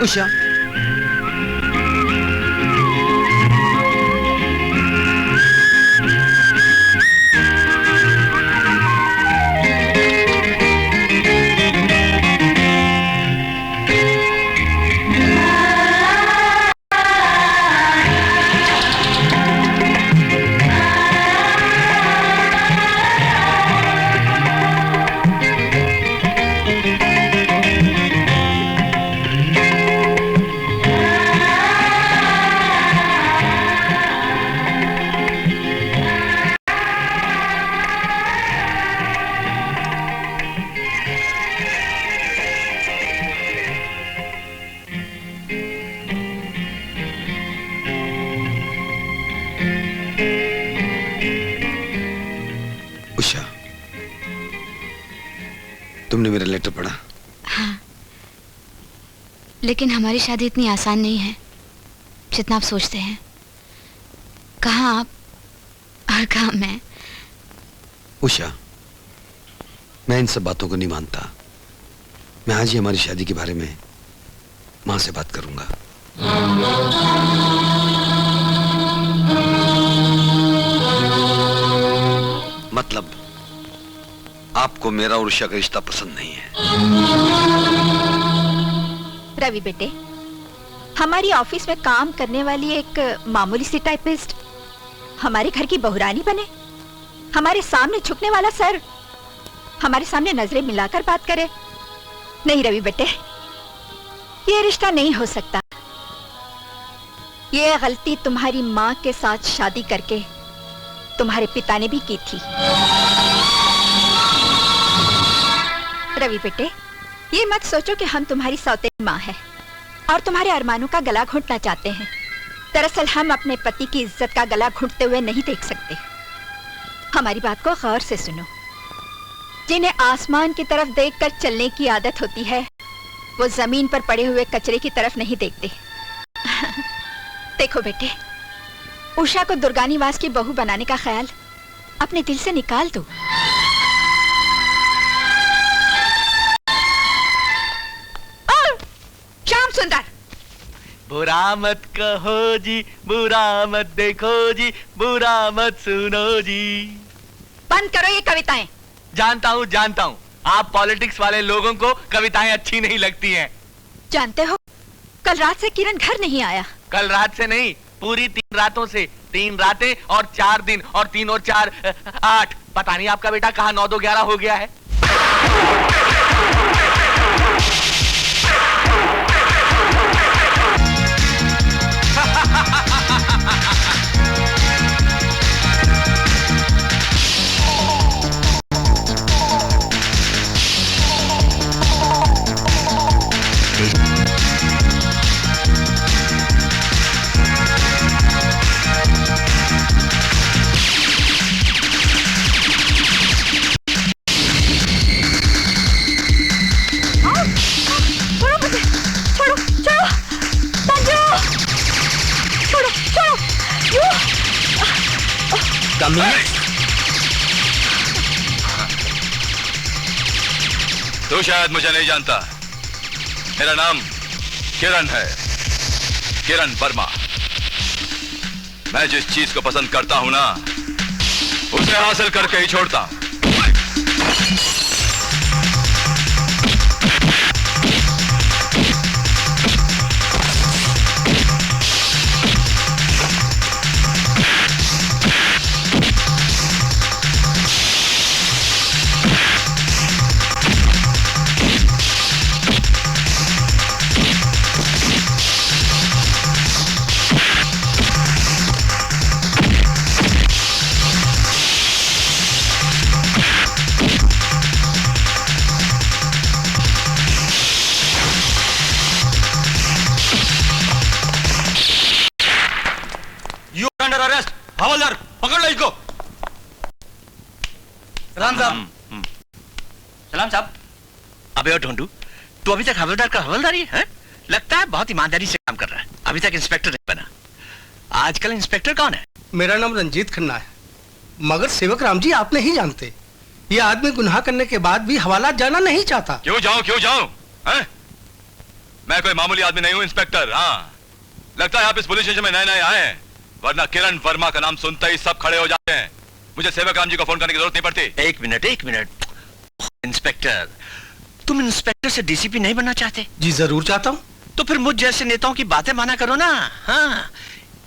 उषा, तुमने मेरा लेटर पढ़ा? हाँ, लेकिन हमारी शादी इतनी आसान नहीं है जितना आप सोचते हैं। कहाँ आप और कहाँ मैं। उषा, मैं इन सब बातों को नहीं मानता। मैं आज ही हमारी शादी के बारे में माँ से बात करूंगा। मतलब आपको मेरा और उषा का रिश्ता पसंद नहीं है? रवि बेटे, हमारी ऑफिस में काम करने वाली एक मामूली सी टाइपिस्ट हमारे घर की बहुरानी बने, हमारे सामने झुकने वाला सर हमारे सामने नजरें मिलाकर बात करे। नहीं रवि बेटे, ये रिश्ता नहीं हो सकता। ये गलती तुम्हारी माँ के साथ शादी करके तुम्हारे पिता ने भी की थी। रवि बेटे, ये मत सोचो कि हम तुम्हारी सौतेली माँ है और तुम्हारे अरमानों का गला घोंटना चाहते हैं। दरअसल हम अपने पति की इज्जत का गला घोंटते हुए नहीं देख सकते। हमारी बात को गौर से सुनो। जिन्हें आसमान की तरफ देखकर चलने की आदत होती है, वो जमीन पर पड़े हुए कचरे की तरफ नहीं देखते। देखो बेटे, उषा को दुर्गानिवास की बहू बनाने का ख्याल अपने दिल से निकाल दो। श्याम सुंदर, बुरा मत कहो जी, बुरा मत देखो जी, बुरा मत सुनो जी। बंद करो ये कविताएं। जानता हूँ आप पॉलिटिक्स वाले लोगों को कविताएं अच्छी नहीं लगती हैं। जानते हो, कल रात से किरण घर नहीं आया। कल रात से नहीं, पूरी 3 रातों से। 3 रातें और 4 दिन, और 3 और 4 8। पता नहीं आपका बेटा कहाँ 9 2 11 हो गया है। तो शायद मुझे नहीं जानता। मेरा नाम किरण है, किरण वर्मा। मैं जिस चीज को पसंद करता हूं ना, उसे हासिल करके ही छोड़ता हूं। हवलदार, पकड़ लो इसको। राम साहब। सलाम साहब। अबे ढोंडू, तू अभी तक हवलदार का हवलदारी है? लगता है बहुत ईमानदारी से काम कर रहा है। अभी तक इंस्पेक्टर नहीं बना। आजकल इंस्पेक्टर कौन है? मेरा नाम रंजीत खन्ना है, मगर सेवक राम जी आप नहीं जानते। ये आदमी गुनाह करने के बाद भी हवालात जाना नहीं चाहता। क्यों जाऊं? मैं कोई मामूली आदमी नहीं हूं इंस्पेक्टर। हाँ, लगता है आप इस पुलिस स्टेशन में नए नए आए हैं, वरना किरण वर्मा का नाम सुनते ही सब खड़े हो जाते हैं। मुझे सेवक राम जी को फोन करने की जरूरत नहीं पड़ती। एक मिनट इंस्पेक्टर, तुम इंस्पेक्टर से डीसीपी नहीं बनना चाहते? जी जरूर चाहता हूँ। तो फिर मुझ जैसे नेताओं की बातें माना करो ना। हाँ,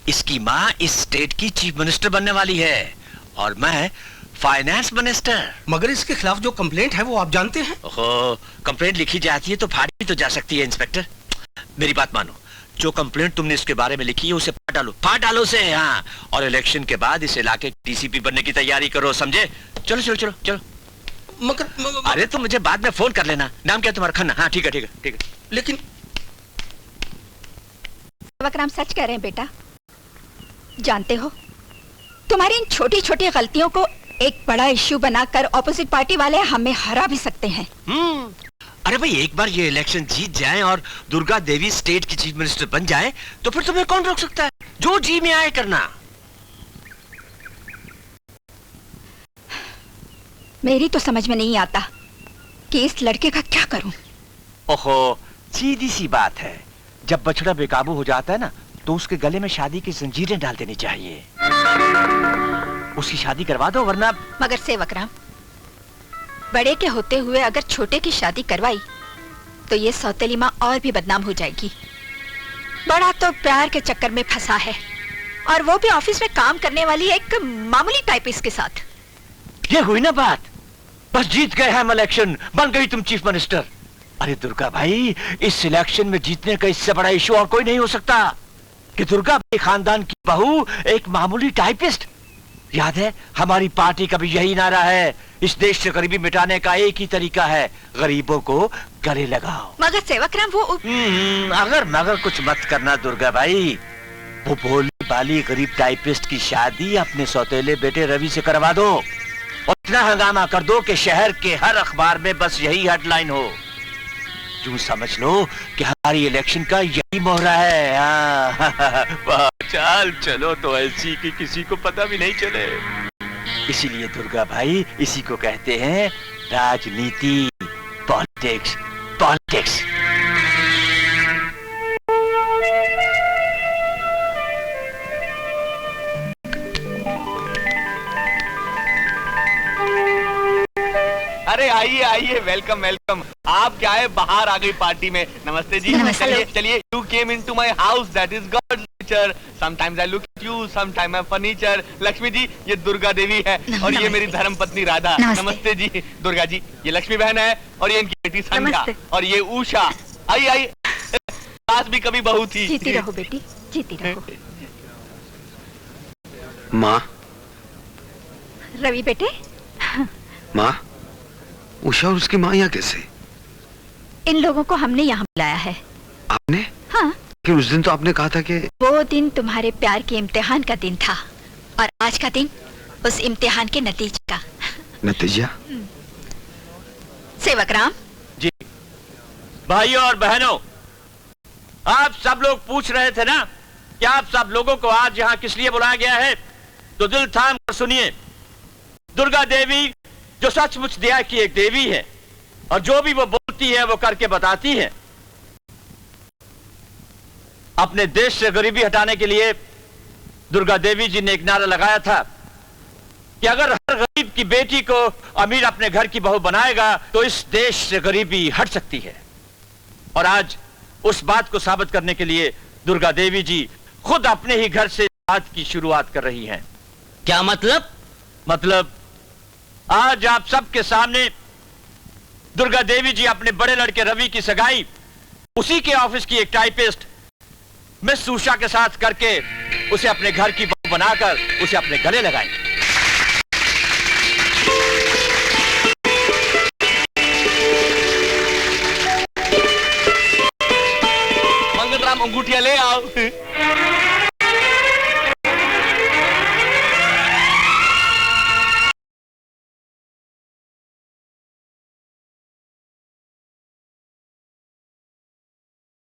इसकी माँ इस स्टेट की चीफ मिनिस्टर बनने वाली है और मैं फाइनेंस मिनिस्टर। मगर इसके खिलाफ जो कंप्लेंट है वो आप जानते हैं। ओहो, कंप्लेंट लिखी जाती है तो फाड़ी भी तो जा सकती है इंस्पेक्टर। मेरी बात मानो, जो कंप्लेंट तुमने इसके बारे में लिखी है उसे फाड़ डालो उसे। हाँ, और इलेक्शन के बाद इस इलाके के डीसीपी बनने की तैयारी करो, समझे? चलो चलो चलो चलो। मगर अरे तुम मुझे बाद में फोन कर लेना। नाम क्या तुम्हारा? खन्ना। हाँ, ठीक है ठीक है ठीक है। लेकिन सेवकराम सच कह रहे हैं बेटा। जानते हो, तुम्हारी इन छोटी छोटी गलतियों को एक बड़ा इश्यू बनाकर ऑपोजिट पार्टी वाले हमें हरा भी सकते हैं। अरे भाई, एक बार ये इलेक्शन जीत जाए और दुर्गा देवी स्टेट की चीफ मिनिस्टर बन जाए तो फिर तुम्हें कौन रोक सकता है? जो जी में आए करना। मेरी तो समझ में नहीं आता कि इस लड़के का क्या करूं। ओहो, सीधी सी बात है, जब बछड़ा बेकाबू हो जाता है ना तो उसके गले में शादी की जंजीरें डाल देनी चाहिए। उसकी शादी करवा दो, वरना। मगर सेवकराम, बड़े के होते हुए अगर छोटे की शादी करवाई तो ये सौतेली माँ और भी बदनाम हो जाएगी। बड़ा तो प्यार के चक्कर में फंसा है, और वो भी ऑफिस में काम करने वाली एक मामूली टाइपिस्ट के साथ। ये हुई ना बात, बस जीत गए हम इलेक्शन, बन गई तुम चीफ मिनिस्टर। अरे दुर्गा भाई, इस इलेक्शन में जीतने का इससे बड़ा इशू और कोई नहीं हो सकता कि दुर्गा भाई खानदान की बहू एक मामूली टाइपिस्ट। याद है, हमारी पार्टी का भी यही नारा है, इस देश से गरीबी मिटाने का एक ही तरीका है, गरीबों को गले लगाओ। मगर सेवकराम वो अगर मगर कुछ मत करना दुर्गा भाई। वो भोली बाली गरीब टाइपिस्ट की शादी अपने सौतेले बेटे रवि से करवा दो और इतना हंगामा कर दो कि शहर के हर अखबार में बस यही हेडलाइन हो। यूं समझ लो कि हमारी इलेक्शन का यही मोहरा है। चाल चलो तो ऐसी कि किसी को पता भी नहीं चले। इसीलिए दुर्गा भाई, इसी को कहते हैं राजनीति, पॉलिटिक्स। पॉलिटिक्स। अरे आइए आइए, वेलकम वेलकम। आप क्या है, बाहर आ गई पार्टी में। नमस्ते जी। चलिए चलिए। You came into my house, that is God's nature. Sometimes I look at you, sometime I furniture. Lakshmi ji, ये दुर्गा देवी है और ये मेरी धर्मपत्नी राधा। नमस्ते जी। दुर्गा जी, ये लक्ष्मी बहन है और ये इनकी बेटी संध्या और ये उषा। आई आई, पास भी कभी बहू थी। जीती रहो बेटी, जीती रहो। माँ। रवि बेटे। माँ, उषा और उसकी माँ यहाँ कैसे? इन लोगों को हमने यहाँ बुलाया है। आपने? हाँ। कि उस दिन तो आपने कहा था कि वो दिन तुम्हारे प्यार के इम्तिहान का दिन था और आज का दिन उस इम्तिहान के नतीजे का। नतीजा? सेवकराम जी। भाइयों और बहनों, आप सब लोग पूछ रहे थे ना कि आप सब लोगों को आज यहाँ किस लिए बुलाया गया है, तो दिल थाम कर सुनिए। दुर्गा देवी जो सचमुच दया की एक देवी है और जो भी वो बोलती है वो करके बताती है। अपने देश से गरीबी हटाने के लिए दुर्गा देवी जी ने एक नारा लगाया था कि अगर हर गरीब की बेटी को अमीर अपने घर की बहू बनाएगा तो इस देश से गरीबी हट सकती है। और आज उस बात को साबित करने के लिए दुर्गा देवी जी खुद अपने ही घर से बात की शुरुआत कर रही हैं। क्या मतलब? मतलब आज आप सबके सामने दुर्गा देवी जी अपने बड़े लड़के रवि की सगाई उसी के ऑफिस की एक टाइपिस्ट मिस उषा के साथ करके उसे अपने घर की बहू बनाकर उसे अपने गले लगाएंगे। मंगलराम अंगूठिया ले आओ।